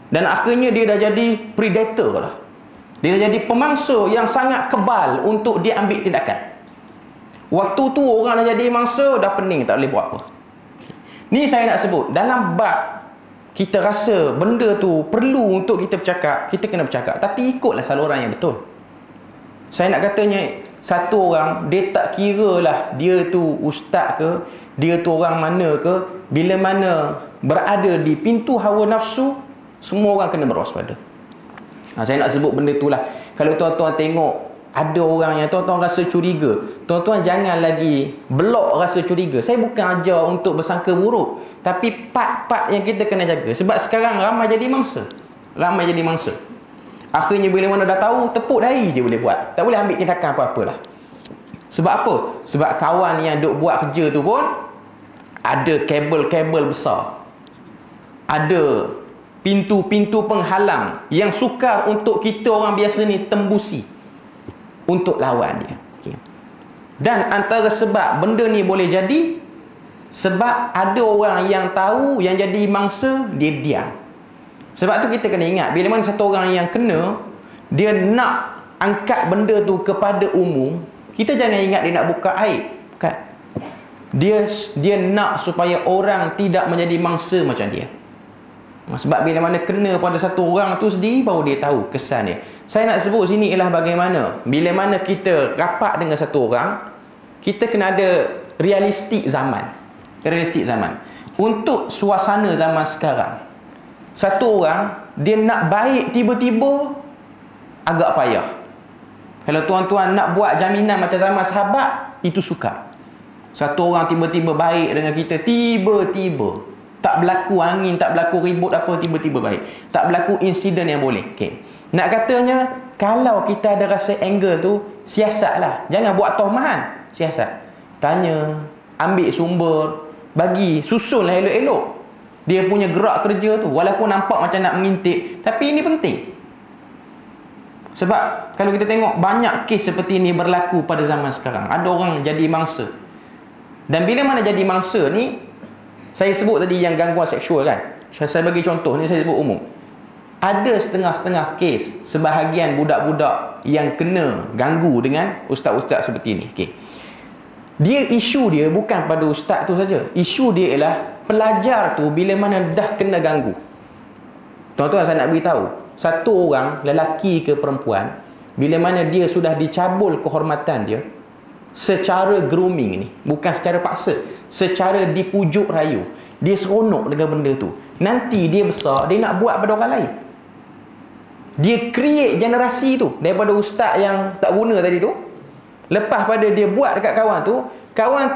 Dan akhirnya dia dah jadi predator lah. Dia dah jadi pemangsa yang sangat kebal untuk dia ambil tindakan. Waktu tu orang dah jadi mangsa, dah pening, tak boleh buat apa. Ni saya nak sebut, dalam bab kita rasa benda tu perlu untuk kita bercakap, kita kena bercakap. Tapi ikutlah saluran yang betul. Saya nak katanya, satu orang, dia tak kira lah dia tu ustaz ke, dia tu orang mana ke, bila mana berada di pintu hawa nafsu, semua orang kena berwaspada. Saya nak sebut benda tu lah. Kalau tuan-tuan tengok ada orang yang tuan-tuan rasa curiga, tuan-tuan jangan lagi blok rasa curiga. Saya bukan ajar untuk bersangka buruk, tapi part-part yang kita kena jaga. Sebab sekarang ramai jadi mangsa. Akhirnya bila mana dah tahu, tepuk dahi je boleh buat, tak boleh ambil tindakan apa-apa lah. Sebab apa? Sebab kawan yang duk buat kerja tu pun ada kabel-kabel besar, ada pintu-pintu penghalang yang sukar untuk kita orang biasa ni tembusi untuk lawan dia. Okay. Dan antara sebab benda ni boleh jadi, sebab ada orang yang tahu, yang jadi mangsa, dia diam. Sebab tu kita kena ingat, bila mana satu orang yang kena, dia nak angkat benda tu kepada umum, kita jangan ingat dia nak buka aib. Bukan. Dia nak supaya orang tidak menjadi mangsa macam dia. Sebab bila mana kena pada satu orang tu sendiri, baru dia tahu kesan dia. Saya nak sebut sini ialah bagaimana bila mana kita rapat dengan satu orang, kita kena ada realistik zaman. Untuk suasana zaman sekarang, satu orang dia nak baik tiba-tiba agak payah. Kalau tuan-tuan nak buat jaminan macam zaman sahabat, itu sukar. Satu orang tiba-tiba baik dengan kita, tiba-tiba tak berlaku angin, tak berlaku ribut apa, tiba-tiba baik. Tak berlaku insiden yang boleh. Okay. Nak katanya, kalau kita ada rasa angle tu, siasatlah. Jangan buat tohmahan. Siasat. Tanya, ambil sumber, bagi, susunlah elok-elok dia punya gerak kerja tu. Walaupun nampak macam nak mengintip, tapi ini penting. Sebab kalau kita tengok banyak kes seperti ini berlaku pada zaman sekarang. Ada orang jadi mangsa. Dan bila mana jadi mangsa ni, saya sebut tadi yang gangguan seksual kan. Saya bagi contoh ni, saya sebut umum. Ada setengah-setengah kes sebahagian budak-budak yang kena ganggu dengan ustaz-ustaz seperti ni. Okey. Dia isu dia bukan pada ustaz tu saja. Isu dia ialah pelajar tu bila mana dah kena ganggu. Tuan-tuan, saya nak beritahu, satu orang lelaki ke perempuan bila mana dia sudah dicabul kehormatan dia secara grooming ni, bukan secara paksa, secara dipujuk rayu, dia seronok dengan benda tu, nanti dia besar dia nak buat pada orang lain. Dia create generasi tu daripada ustaz yang tak guna tadi tu. Lepas pada dia buat dekat kawan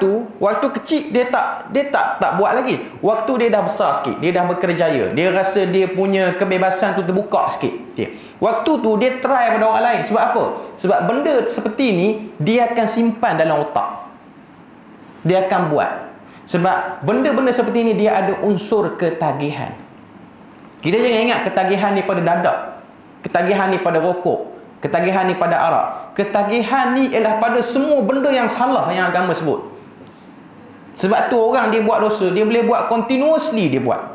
tu waktu kecil dia tak buat lagi. Waktu dia dah besar sikit, dia dah berkerjaya, dia rasa dia punya kebebasan tu terbuka sikit. Okay. Waktu tu dia try pada orang lain. Sebab apa? Sebab benda seperti ni dia akan simpan dalam otak. Dia akan buat. Sebab benda-benda seperti ni dia ada unsur ketagihan. Kita jangan ingat ketagihan ni pada dadak, ketagihan ni pada rokok, ketagihan ni pada arak. Ketagihan ni ialah pada semua benda yang salah yang agama sebut. Sebab tu orang dia buat dosa, dia boleh buat continuously dia buat.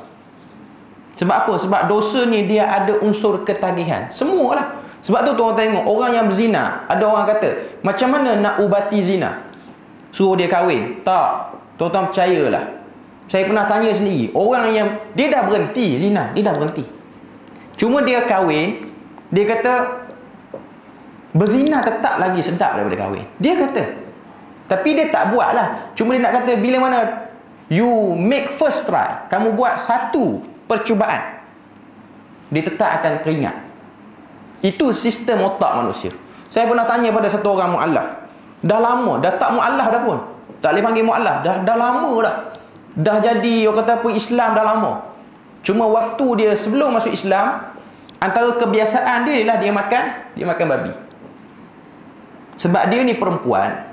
Sebab apa? Sebab dosa ni dia ada unsur ketagihan. Semualah. Sebab tu tuan tengok orang yang berzina, ada orang kata, macam mana nak ubati zina? Suruh dia kahwin. Tak. Tuan-tuan percayalah. Saya pernah tanya sendiri, orang yang dia dah berhenti zina, dia dah berhenti. Cuma dia kahwin, dia kata berzina tetap lagi sedap daripada kahwin. Dia kata. Tapi dia tak buat lah. Cuma dia nak kata bila mana you make first try, kamu buat satu percubaan, dia tetap akan teringat. Itu sistem otak manusia. Saya pernah tanya pada satu orang mu'allaf. Dah lama, dah tak mu'allaf dah pun. Tak boleh panggil mu'allaf. Dah lama dah. Dah jadi orang kata apa Islam dah lama. Cuma waktu dia sebelum masuk Islam, antara kebiasaan dia ialah dia makan babi. Sebab dia ni perempuan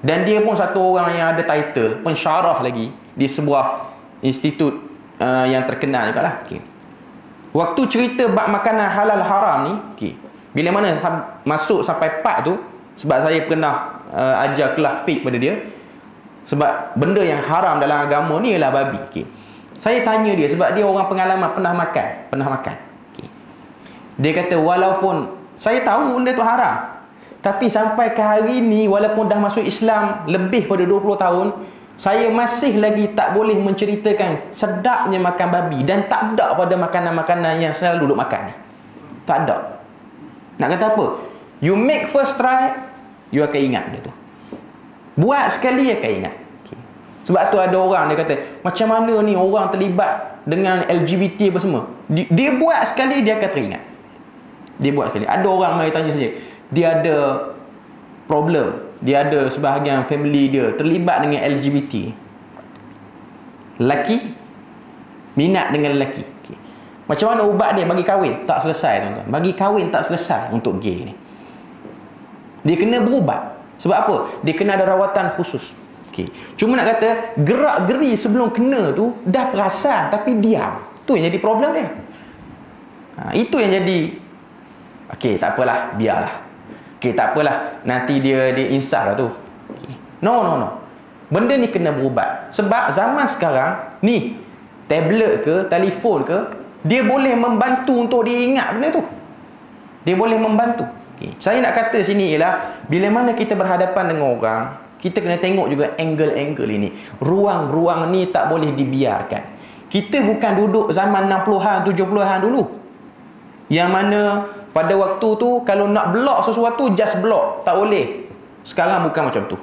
dan dia pun satu orang yang ada title pensyarah lagi di sebuah institut yang terkenal juga lah. Okay. Waktu cerita bab makanan halal haram ni, okay, bila mana masuk sampai part tu, sebab saya pernah ajar kelas fiqh pada dia, sebab benda yang haram dalam agama ni ialah babi. Okay. Saya tanya dia sebab dia orang pengalaman pernah makan. Okay. Dia kata walaupun saya tahu benda tu haram, tapi sampai ke hari ni walaupun dah masuk Islam lebih pada 20 tahun, saya masih lagi tak boleh menceritakan sedapnya makan babi dan tak ada pada makanan-makanan yang saya duduk makan ni. Tak ada. Nak kata apa? You make first try, you akan ingat benda tu. Buat sekali akan ingat. Okay. Sebab tu ada orang dia kata, macam mana ni orang terlibat dengan LGBT apa semua. Dia buat sekali dia akan teringat. Dia buat sekali. Ada orang mai tanya saja, dia ada problem, dia ada sebahagian family dia terlibat dengan LGBT. Lelaki minat dengan lelaki. Okay. Macam mana ubat dia bagi kahwin? Tak selesai tuan-tuan. Bagi kahwin tak selesai untuk gay ni. Dia kena berubat. Sebab apa? Dia kena ada rawatan khusus. Okay. Cuma nak kata gerak-geri sebelum kena tu dah perasan tapi diam. Tu yang jadi problem dia. Itu yang jadi. Okey, tak apalah, biarlah. Okey, tak apalah, nanti dia insaf lah tu. Okay. No. Benda ni kena berubat. Sebab zaman sekarang ni, tablet ke, telefon ke, dia boleh membantu untuk dia ingat benda tu. Dia boleh membantu. Okay. Saya nak kata sini ialah bila mana kita berhadapan dengan orang, kita kena tengok juga angle-angle ini. Ruang-ruang ni tak boleh dibiarkan. Kita bukan duduk zaman 60-an, 70-an dulu. Yang mana pada waktu tu kalau nak block sesuatu just block, tak boleh. Sekarang bukan macam tu.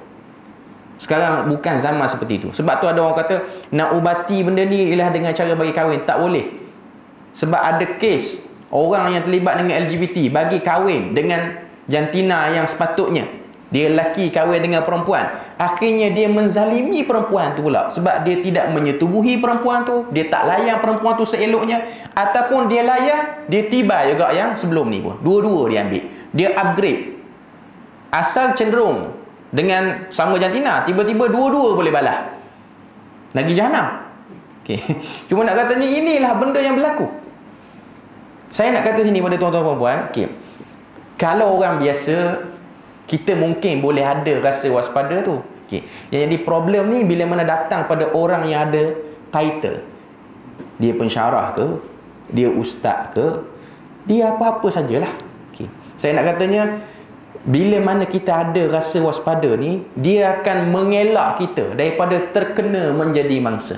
Sekarang bukan zaman seperti itu. Sebab tu ada orang kata nak ubati benda ni ialah dengan cara bagi kahwin. Tak boleh. Sebab ada kes orang yang terlibat dengan LGBT bagi kahwin dengan jantina yang sepatutnya. Dia lelaki kahwin dengan perempuan. Akhirnya dia menzalimi perempuan tu pula. Sebab dia tidak menyetubuhi perempuan tu. Dia tak layan perempuan tu seeloknya. Ataupun dia layan, dia tiba juga yang sebelum ni pun. Dua-dua dia ambil. Dia upgrade. Asal cenderung dengan sama jantina, tiba-tiba dua-dua boleh balas. Lagi jahanam. Okay. Cuma nak katanya inilah benda yang berlaku. Saya nak kata sini pada tuan-tuan puan-puan. Okay. Kalau orang biasa, kita mungkin boleh ada rasa waspada tu. Okey. Yang jadi problem ni bila mana datang pada orang yang ada title. Dia pensyarah ke, dia ustaz ke, dia apa-apa sajalah. Okey. Saya nak katanya, bila mana kita ada rasa waspada ni, dia akan mengelak kita daripada terkena menjadi mangsa.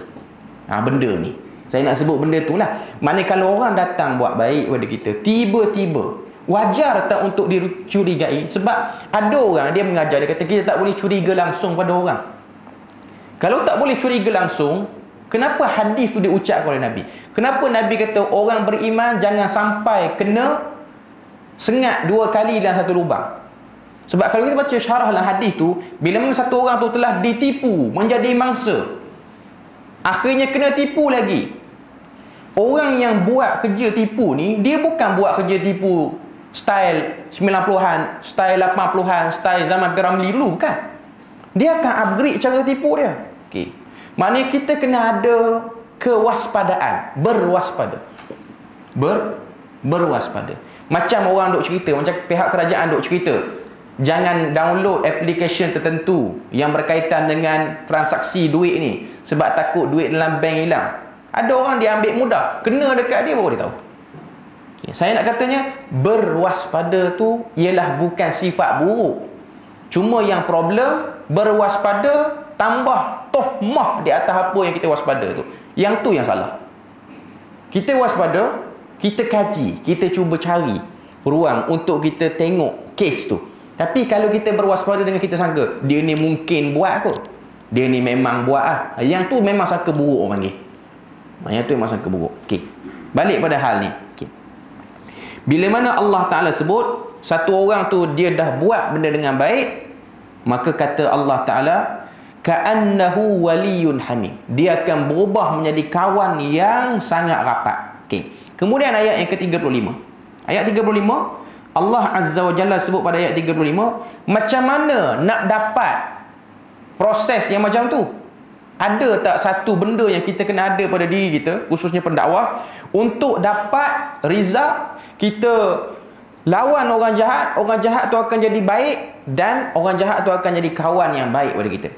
Benda ni. Saya nak sebut benda tu lah. Mana kalau orang datang buat baik pada kita, tiba-tiba, wajar tak untuk dicurigai? Sebab ada orang dia mengajar, dia kata kita tak boleh curiga langsung pada orang. Kalau tak boleh curiga langsung, kenapa hadis tu diucapkan oleh Nabi? Kenapa Nabi kata orang beriman jangan sampai kena sengat 2 kali dalam satu lubang? Sebab kalau kita baca syarah dalam hadis tu, bila mana satu orang tu telah ditipu menjadi mangsa, akhirnya kena tipu lagi. Orang yang buat kerja tipu ni, dia bukan buat kerja tipu style 90-an, style 80-an, style zaman Piramli dulu, bukan. Dia akan upgrade cara tipu dia. Okey. Maknanya kita kena ada kewaspadaan, berwaspada. Berwaspada. Macam orang duk cerita, macam pihak kerajaan duk cerita, jangan download aplikasi tertentu yang berkaitan dengan transaksi duit ni, sebab takut duit dalam bank hilang. Ada orang dia ambil mudah, kena dekat dia baru dia tahu. Okay. Saya nak katanya, berwaspada tu ialah bukan sifat buruk. Cuma yang problem, berwaspada tambah tohmah di atas apa yang kita waspada tu. Yang tu yang salah. Kita waspada, kita kaji, kita cuba cari ruang untuk kita tengok kes tu. Tapi kalau kita berwaspada dengan kita sangka, dia ni mungkin buat kot, dia ni memang buat lah. Yang tu memang sangka buruk orang panggil. Yang tu memang sangka buruk. Okey. Balik pada hal ni. Okey. Bila mana Allah Ta'ala sebut satu orang tu dia dah buat benda dengan baik, maka kata Allah Ta'ala, ka'annahu waliyun hamim. Dia akan berubah menjadi kawan yang sangat rapat. Okey. Kemudian ayat yang ke-35. Ayat 35, Allah Azza wa Jalla sebut pada ayat 35, macam mana nak dapat proses yang macam tu? Ada tak satu benda yang kita kena ada pada diri kita, khususnya pendakwah, untuk dapat result? Kita lawan orang jahat tu akan jadi baik, dan orang jahat tu akan jadi kawan yang baik pada kita.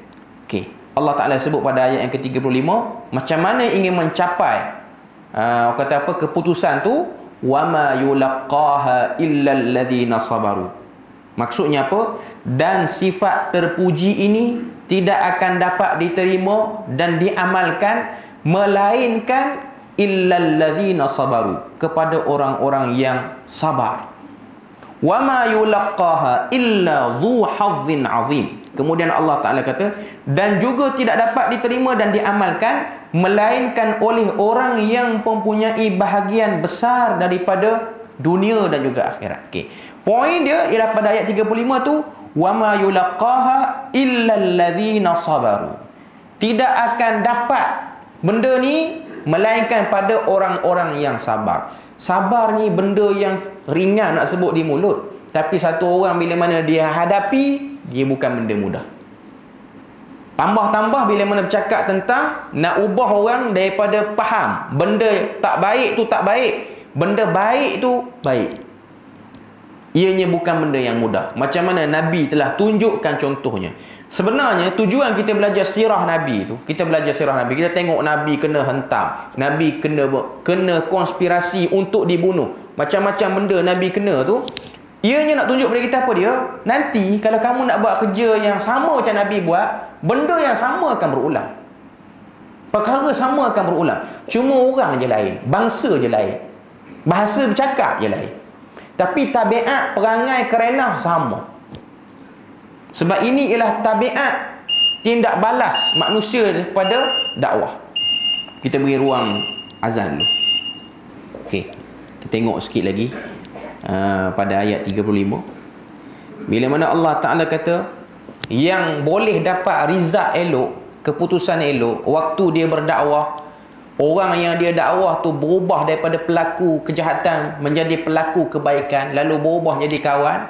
Okey. Allah Ta'ala sebut pada ayat yang ke-35, macam mana ingin mencapai kata apa, keputusan tu, wama yulaqqaha illal ladzina sabaru. Maksudnya apa? Dan sifat terpuji ini tidak akan dapat diterima dan diamalkan melainkan illal ladzina sabaru, kepada orang-orang yang sabar. Wama yulaqqaha illa dzu hazzin azim. Kemudian Allah Ta'ala kata, dan juga tidak dapat diterima dan diamalkan melainkan oleh orang yang mempunyai bahagian besar daripada dunia dan juga akhirat. Okey. Poin dia ialah pada ayat 35 tu, wama yulaqqaha illal ladzina sabaru. Tidak akan dapat benda ni melainkan pada orang-orang yang sabar. Sabar ni benda yang ringan nak sebut di mulut, tapi satu orang bila mana dia hadapi, dia bukan benda mudah. Tambah-tambah bila mana bercakap tentang nak ubah orang daripada faham benda tak baik tu tak baik, benda baik tu baik. Ianya bukan benda yang mudah. Macam mana Nabi telah tunjukkan contohnya. Sebenarnya tujuan kita belajar sirah Nabi tu, kita belajar sirah Nabi, kita tengok Nabi kena hentam, Nabi kena konspirasi untuk dibunuh, macam-macam benda Nabi kena tu. Ianya nak tunjuk pada kita apa dia? Nanti kalau kamu nak buat kerja yang sama macam Nabi buat, benda yang sama akan berulang. Perkara sama akan berulang. Cuma orang je lain, bangsa je lain, bahasa bercakap je lain. Tapi tabiat perangai kerenah sama. Sebab ini ialah tabiat tindak balas manusia kepada dakwah. Kita beri ruang azan dulu. Okey, kita tengok sikit lagi pada ayat 35. Bila mana Allah Ta'ala kata yang boleh dapat result elok, keputusan elok waktu dia berdakwah, orang yang dia dakwah tu berubah daripada pelaku kejahatan menjadi pelaku kebaikan, lalu berubah jadi kawan.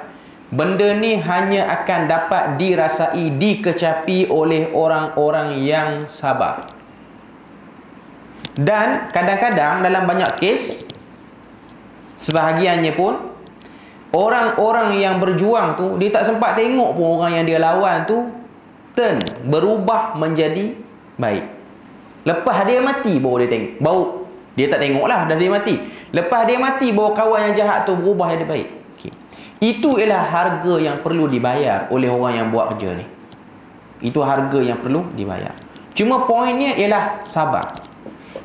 Benda ni hanya akan dapat dirasai, dikecapi oleh orang-orang yang sabar. Dan kadang-kadang dalam banyak kes, sebahagiannya pun orang-orang yang berjuang tu, dia tak sempat tengok pun orang yang dia lawan tu berubah menjadi baik. Lepas dia mati baru dia tengok. Baru dia tak tengok lah dah dia mati. Lepas dia mati baru kawan yang jahat tu berubah jadi baik. Okay. Itu ialah harga yang perlu dibayar oleh orang yang buat kerja ni. Itu harga yang perlu dibayar. Cuma poinnya ialah sabar.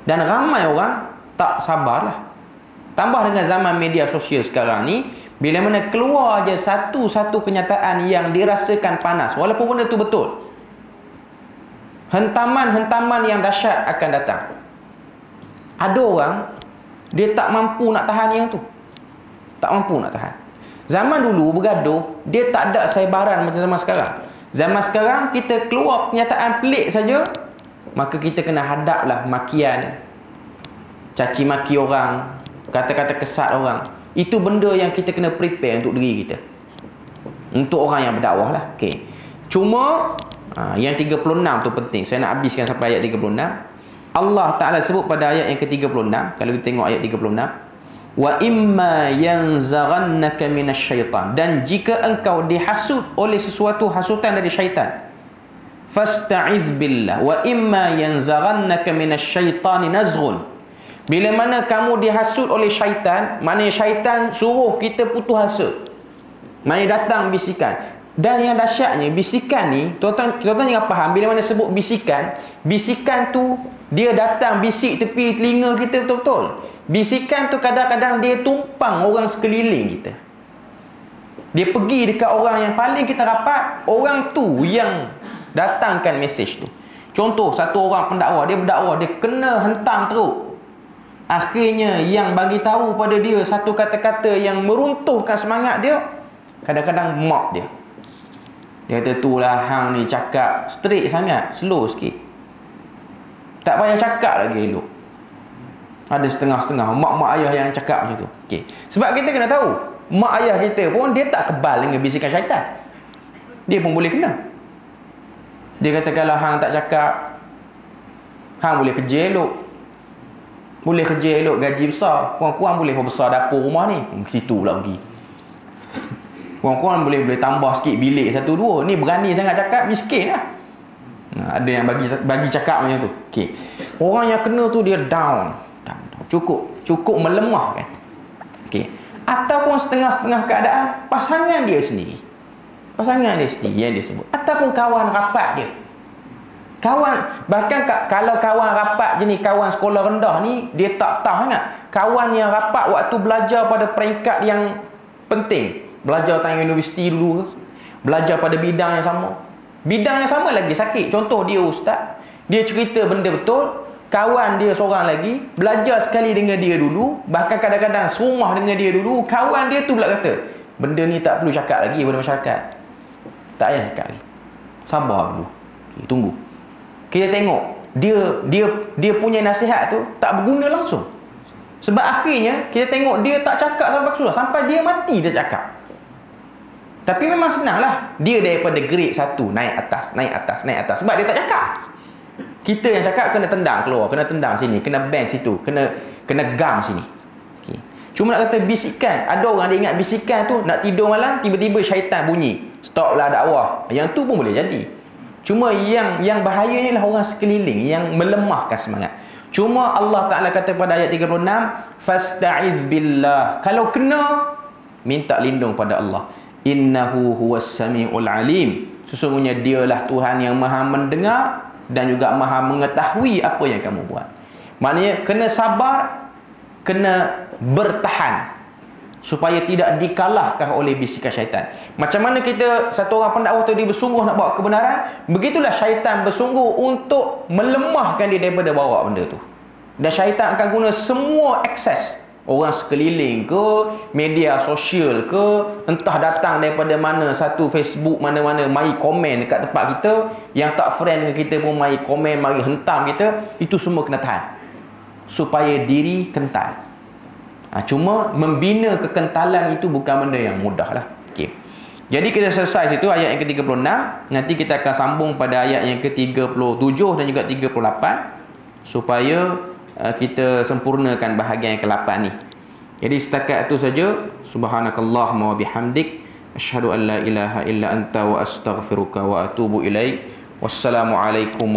Dan ramai orang tak sabar lah. Tambah dengan zaman media sosial sekarang ni, bila mana keluar je satu-satu kenyataan yang dirasakan panas, walaupun benda tu betul, hentaman-hentaman yang dahsyat akan datang. Ada orang, dia tak mampu nak tahan yang tu. Tak mampu nak tahan. Zaman dulu bergaduh, dia tak ada saibaran macam zaman sekarang. Zaman sekarang, kita keluar kenyataan pelik saja, maka kita kena hadaplah makian, caci maki orang, kata-kata kesat orang. Itu benda yang kita kena prepare untuk diri kita. Untuk orang yang berdakwah lah. Okay. Cuma yang 36 tu penting. Saya nak habiskan sampai ayat 36. Allah Ta'ala sebut pada ayat yang ke-36. Kalau kita tengok ayat 36, wa imma yanzaghannaka minasyaitan, dan jika engkau dihasut oleh sesuatu hasutan dari syaitan, fasta'iz billah, wa imma yanzaghannaka minasyaitani nazghun. Bila mana kamu dihasut oleh syaitan, maknanya syaitan suruh kita putus asa, maknanya datang bisikan. Dan yang dahsyatnya, bisikan ni, tuan-tuan jangan faham, bila mana sebut bisikan, bisikan tu dia datang bisik tepi telinga kita betul-betul. Bisikan tu kadang-kadang dia tumpang orang sekeliling kita. Dia pergi dekat orang yang paling kita rapat, orang tu yang datangkan mesej tu. Contoh, satu orang pendakwah, dia berdakwah, dia kena hentam teruk. Akhirnya yang bagi tahu pada dia satu kata-kata yang meruntuhkan semangat dia, kadang-kadang mock dia. Dia kata, itulah hang ni cakap straight sangat, slow sikit. Tak payah cakap lagi elok. Ada setengah-setengah mak-mak ayah yang cakap macam tu. Okay. Sebab kita kena tahu, mak ayah kita pun dia tak kebal dengan bisikan syaitan. Dia pun boleh kena. Dia kata kalau hang tak cakap, hang boleh kerja elok. Boleh kerja elok, gaji besar. Kurang-kurang boleh besar dapur rumah ni. Situ pula pergi. Kurang-kurang boleh tambah sikit bilik 1-2. Ni berani sangat cakap, miskin lah. Ada yang bagi cakap macam tu. Okay. Orang yang kena tu dia down. Cukup melemah kan. Okay. Ataupun setengah-setengah keadaan pasangan dia sendiri. Pasangan dia sendiri yang dia sebut. Ataupun kawan rapat dia. Kawan, bahkan kalau kawan rapat je ni, kawan sekolah rendah ni, dia tak tahu sangat. Kawan yang rapat waktu belajar pada peringkat yang penting, belajar tentang universiti dulu ke, belajar pada bidang yang sama. Bidang yang sama lagi sakit. Contoh dia ustaz, dia cerita benda betul, kawan dia seorang lagi belajar sekali dengan dia dulu, bahkan kadang-kadang serumah dengan dia dulu, kawan dia tu pula kata, benda ni tak perlu cakap lagi pada masyarakat. Tak payah cakap lagi. Sabar dulu. Okay, tunggu. Kita tengok dia punya nasihat tu tak berguna langsung. Sebab akhirnya kita tengok dia tak cakap sampai kesudah, sampai dia mati dia cakap. Tapi memang senanglah. Dia daripada grade 1 naik atas. Sebab dia tak cakap. Kita yang cakap kena tendang keluar, kena tendang sini, kena bang situ, kena gam sini. Okay. Cuma nak kata bisikan, ada orang dia ingat bisikan tu nak tidur malam, tiba-tiba syaitan bunyi, stoplah dakwah. Yang tu pun boleh jadi. Cuma yang bahayanya lah orang sekeliling yang melemahkan semangat. Cuma Allah Ta'ala kata pada ayat 36, fasta'iz billah. Kalau kena, minta lindung pada Allah. Innahu huwas sami'ul alim. Sesungguhnya dialah Tuhan yang maha mendengar dan juga maha mengetahui apa yang kamu buat. Maknanya kena sabar, kena bertahan supaya tidak dikalahkan oleh bisikan syaitan. Macam mana kita, satu orang pendakwah tu dia bersungguh nak bawa kebenaran, begitulah syaitan bersungguh untuk melemahkan dia daripada bawa benda tu. Dan syaitan akan guna semua akses, orang sekeliling ke, media sosial ke, entah datang daripada mana, satu Facebook mana-mana, mari komen dekat tempat kita, yang tak friend dengan kita pun mari komen, mari hentam kita. Itu semua kena tahan supaya diri kental. Cuma membina kekentalan itu bukan benda yang mudah lah. Okay. Jadi kita selesai situ ayat yang ke-36. Nanti kita akan sambung pada ayat yang ke-37 dan juga 38 supaya kita sempurnakan bahagian yang ke-8 ni. Jadi setakat itu saja. Subhanakallahumma wa bihamdik, asyhadu an la ilaha illa anta wa astaghfiruka wa atubu ilaik. Wassalamualaikum